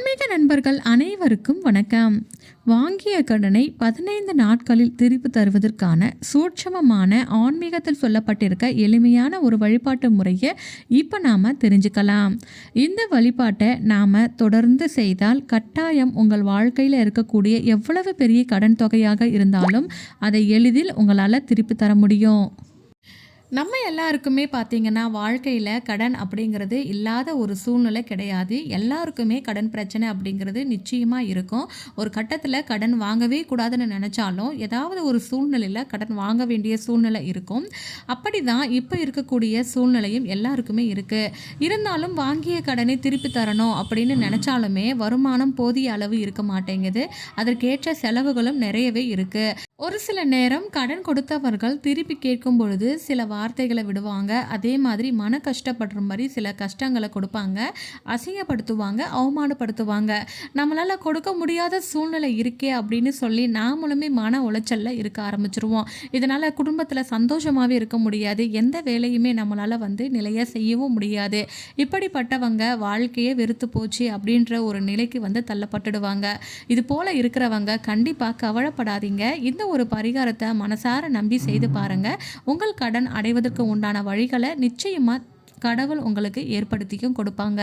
ஆன்மீக நண்பர்கள் அனைவருக்கும் வணக்கம். வாங்கிய கடனை 15 நாட்களில் திருப்பி தருவதற்கான சூட்சமமான ஆன்மீகத்தில் சொல்லப்பட்டிருக்க எளிமையான ஒரு வழிபாட்டு முறையை இப்போ நாம் தெரிஞ்சுக்கலாம். இந்த வழிபாட்டை நாம் தொடர்ந்து செய்தால் கட்டாயம் உங்கள் வாழ்க்கையில் இருக்கக்கூடிய எவ்வளவு பெரிய கடன் தொகையாக இருந்தாலும் அதை எளிதில் உங்களால் திருப்பி தர முடியும். நம்ம எல்லாருக்குமே பார்த்திங்கன்னா வாழ்க்கையில் கடன் அப்படிங்கிறது இல்லாத ஒரு சூழ்நிலை கிடையாது. எல்லாருக்குமே கடன் பிரச்சனை அப்படிங்கிறது நிச்சயமாக இருக்கும். ஒரு கட்டத்தில் கடன் வாங்கவே கூடாதுன்னு நினச்சாலும் ஏதாவது ஒரு சூழ்நிலையில் கடன் வாங்க வேண்டிய சூழ்நிலை இருக்கும். அப்படி தான் இப்போ இருக்கக்கூடிய சூழ்நிலையும் எல்லாருக்குமே இருக்குது. இருந்தாலும் வாங்கிய கடனை திருப்பி தரணும் அப்படின்னு நினச்சாலுமே வருமானம் போதிய அளவு இருக்க மாட்டேங்குது. அதற்கேற்ற செலவுகளும் நிறையவே இருக்குது. ஒரு சில நேரம் கடன் கொடுத்தவர்கள் திருப்பி கேட்கும் பொழுது சில வார்த்தைகளை விடுவாங்க. அதே மாதிரி மன கஷ்டப்படுற மாதிரி சில கஷ்டங்களை கொடுப்பாங்க, அசிங்கப்படுத்துவாங்க, அவமானப்படுத்துவாங்க. நம்மளால் கொடுக்க முடியாத சூழ்நிலை இருக்கே அப்படின்னு சொல்லி நாமளுமே மன உளைச்சலில் இருக்க ஆரம்பிச்சிருவோம். இதனால் குடும்பத்தில் சந்தோஷமாகவே இருக்க முடியாது. எந்த வேலையுமே நம்மளால் நிலையாக செய்யவும் முடியாது. இப்படிப்பட்டவங்க வாழ்க்கையே வெறுத்து போச்சு அப்படின்ற ஒரு நிலைக்கு தள்ளப்பட்டுடுவாங்க. இது போல் இருக்கிறவங்க கண்டிப்பாக கவலைப்படாதீங்க. இந்த ஒரு பரிகாரத்தை மனசார நம்பி செய்து பாருங்க. உங்கள் கடன் அடைவதற்கு உண்டான வழிகளை நிச்சயமா கடவுள் உங்களுக்கு ஏற்படுத்தியும் கொடுப்பாங்க.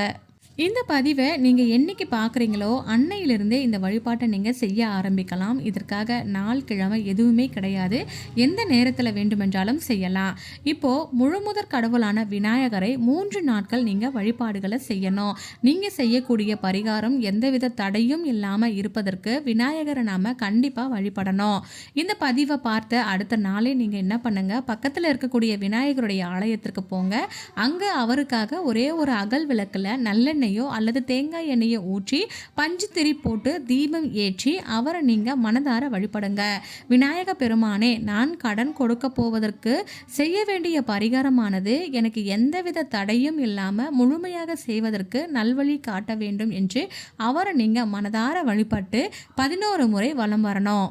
இந்த பதிவை நீங்கள் என்னைக்கு பார்க்குறீங்களோ அன்னையிலிருந்தே இந்த வழிபாட்டை நீங்கள் செய்ய ஆரம்பிக்கலாம். இதற்காக நாள் கிழமை எதுவுமே கிடையாது. எந்த நேரத்தில் வேண்டுமென்றாலும் செய்யலாம். இப்போது முழுமுதற் கடவுளான விநாயகரை 3 நாட்கள் நீங்கள் வழிபாடுகளை செய்யணும். நீங்கள் செய்யக்கூடிய பரிகாரம் எந்தவித தடையும் இல்லாமல் இருப்பதற்கு விநாயகரை நாம் கண்டிப்பாக வழிபடணும். இந்த பதிவை பார்த்த அடுத்த நாளே நீங்கள் என்ன பண்ணுங்கள், பக்கத்தில் இருக்கக்கூடிய விநாயகருடைய ஆலயத்திற்கு போங்க. அங்கே அவருக்காக ஒரே ஒரு அகல் விளக்கில் நல்லெண்ணெய் அல்லது தேங்காய் எண்ணெயை ஊற்றி பஞ்சு திரி போட்டு தீபம் ஏற்றி அவரை நீங்க மனதார வழிபடுங்க. விநாயக பெருமானே, நான் கடன் கொடுக்க போவதற்கு செய்ய வேண்டிய பரிகாரமானது எனக்கு எந்தவித தடையும் இல்லாம முழுமையாக செய்வதற்கு நல்வழி காட்ட வேண்டும் என்று அவரை நீங்க மனதார வழிபட்டு 11 முறை வலம் வரணும்.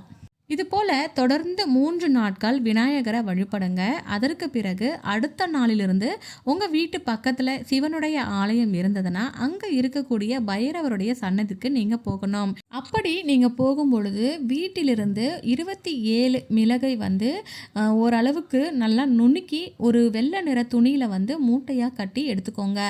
இது போல் தொடர்ந்து 3 நாட்கள் விநாயகரை வழிபடுங்க. அதற்கு பிறகு அடுத்த நாளிலிருந்து உங்கள் வீட்டு பக்கத்தில் சிவனுடைய ஆலயம் இருந்ததுன்னா அங்கே இருக்கக்கூடிய பைரவருடைய சன்னதிக்கு நீங்கள் போகணும். அப்படி நீங்கள் போகும் பொழுது வீட்டிலிருந்து 27 மிளகை ஓரளவுக்கு நல்லா நுணுக்கி ஒரு வெள்ளை நிற துணியில் மூட்டையாக கட்டி எடுத்துக்கோங்க.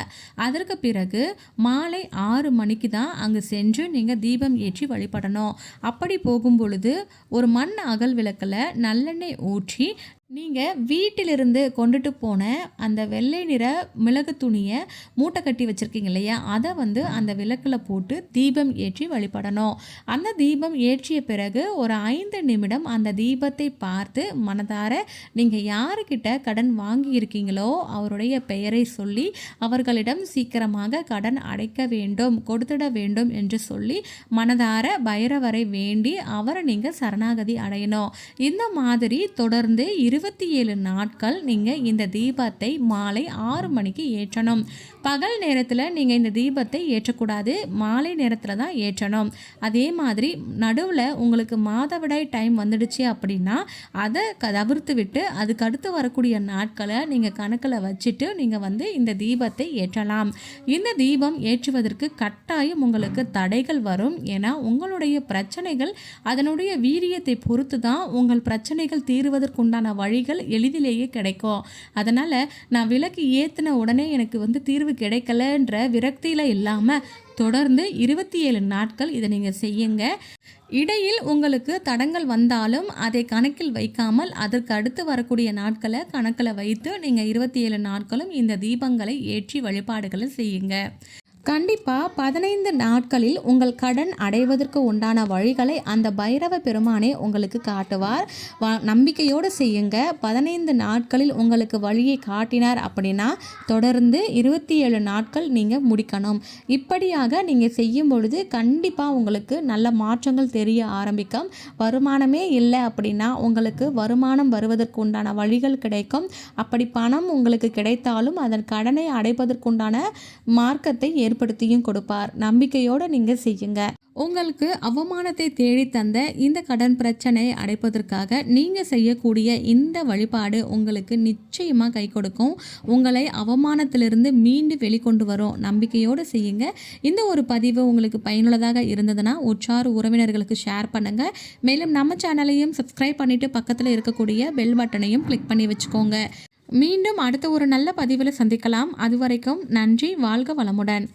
அதற்கு பிறகு மாலை 6 மணிக்கு தான் அங்கே சென்று நீங்கள் தீபம் ஏற்றி வழிபடணும். அப்படி போகும் பொழுது ஒரு மண் அகல் விளக்கில் நல்லெண்ணெய் ஊற்றி நீங்கள் வீட்டிலிருந்து கொண்டுட்டு போன அந்த வெள்ளை நிற மிளகு துணியை மூட்டை கட்டி வச்சுருக்கீங்க இல்லையா, அதை அந்த விளக்கில் போட்டு தீபம் ஏற்றி வழிபடணும். அந்த தீபம் ஏற்றிய பிறகு ஒரு 5 நிமிடம் அந்த தீபத்தை பார்த்து மனதார நீங்கள் யாருக்கிட்ட கடன் வாங்கியிருக்கீங்களோ அவருடைய பெயரை சொல்லி அவர்களிடம் சீக்கிரமாக கடன் அடைக்க வேண்டும், கொடுத்துட வேண்டும் என்று சொல்லி மனதார பைரவரை வேண்டி அவரை நீங்கள் சரணாகதி அடையணும். இந்த மாதிரி தொடர்ந்து 27 நாட்கள் நீங்கள் இந்த தீபத்தை மாலை 6 மணிக்கு ஏற்றணும். பகல் நேரத்தில் நீங்கள் இந்த தீபத்தை ஏற்றக்கூடாது, மாலை நேரத்தில் தான் ஏற்றணும். அதே மாதிரி நடுவில் உங்களுக்கு மாதவிடாய் டைம் வந்துடுச்சு அப்படின்னா அதை தவிர்த்து விட்டு அதுக்கு அடுத்து வரக்கூடிய நாட்களை நீங்கள் கணக்கில் வச்சுட்டு நீங்கள் இந்த தீபத்தை ஏற்றலாம். இந்த தீபம் ஏற்றுவதற்கு கட்டாயம் உங்களுக்கு தடைகள் வரும். ஏன்னா உங்களுடைய பிரச்சனைகள் அதனுடைய வீரியத்தை பொறுத்து தான் உங்கள் பிரச்சனைகள் தீர்வதற்குண்டான வழிகள் எளிதிலேயே கிடைக்கும். அதனால் நான் விளக்கு ஏற்றின உடனே எனக்கு தீர்வு கிடைக்கலன்ற விரக்தியில் இல்லாமல் தொடர்ந்து 27 நாட்கள் இதை நீங்கள் செய்யுங்க. இடையில் உங்களுக்கு தடங்கள் வந்தாலும் அதை கணக்கில் வைக்காமல் அதற்கு அடுத்து வரக்கூடிய நாட்களை கணக்கில் வைத்து நீங்கள் 27 நாட்களும் இந்த தீபங்களை ஏற்றி வழிபாடுகளை செய்யுங்க. கண்டிப்பாக 15 நாட்களில் உங்கள் கடன் அடைவதற்கு உண்டான வழிகளை அந்த பைரவ பெருமானே உங்களுக்கு காட்டுவார். நம்பிக்கையோடு செய்யுங்க. 15 நாட்களில் உங்களுக்கு வழியை காட்டினார் அப்படின்னா தொடர்ந்து 27 நாட்கள் நீங்கள் முடிக்கணும். இப்படியாக நீங்கள் செய்யும் பொழுது கண்டிப்பாக உங்களுக்கு நல்ல மாற்றங்கள் தெரிய ஆரம்பிக்கும். வருமானமே இல்லை அப்படின்னா உங்களுக்கு வருமானம் வருவதற்கு உண்டான வழிகள் கிடைக்கும். அப்படி பணம் உங்களுக்கு கிடைத்தாலும் அதன் கடனை அடைப்பதற்குண்டான மார்க்கத்தை ஏற்படுத்தியும் கொடுப்பார். நம்பிக்கையோடு நீங்கள் செய்யுங்க. உங்களுக்கு அவமானத்தை தேடி தந்த இந்த கடன் பிரச்சனை அடைப்பதற்காக நீங்கள் செய்யக்கூடிய இந்த வழிபாடு உங்களுக்கு நிச்சயமாக கை கொடுக்கும். உங்களை அவமானத்திலிருந்து மீண்டு வெளிக்கொண்டு வரும். நம்பிக்கையோடு செய்யுங்க. இந்த ஒரு பதிவு உங்களுக்கு பயனுள்ளதாக இருந்ததுன்னா உற்றார் உறவினர்களுக்கு ஷேர் பண்ணுங்கள். மேலும் நம்ம சேனலையும் சப்ஸ்கிரைப் பண்ணிவிட்டு பக்கத்தில் இருக்கக்கூடிய பெல் பட்டனையும் கிளிக் பண்ணி வச்சுக்கோங்க. மீண்டும் அடுத்த ஒரு நல்ல பதிவில் சந்திக்கலாம். அதுவரைக்கும் நன்றி. வாழ்க வளமுடன்.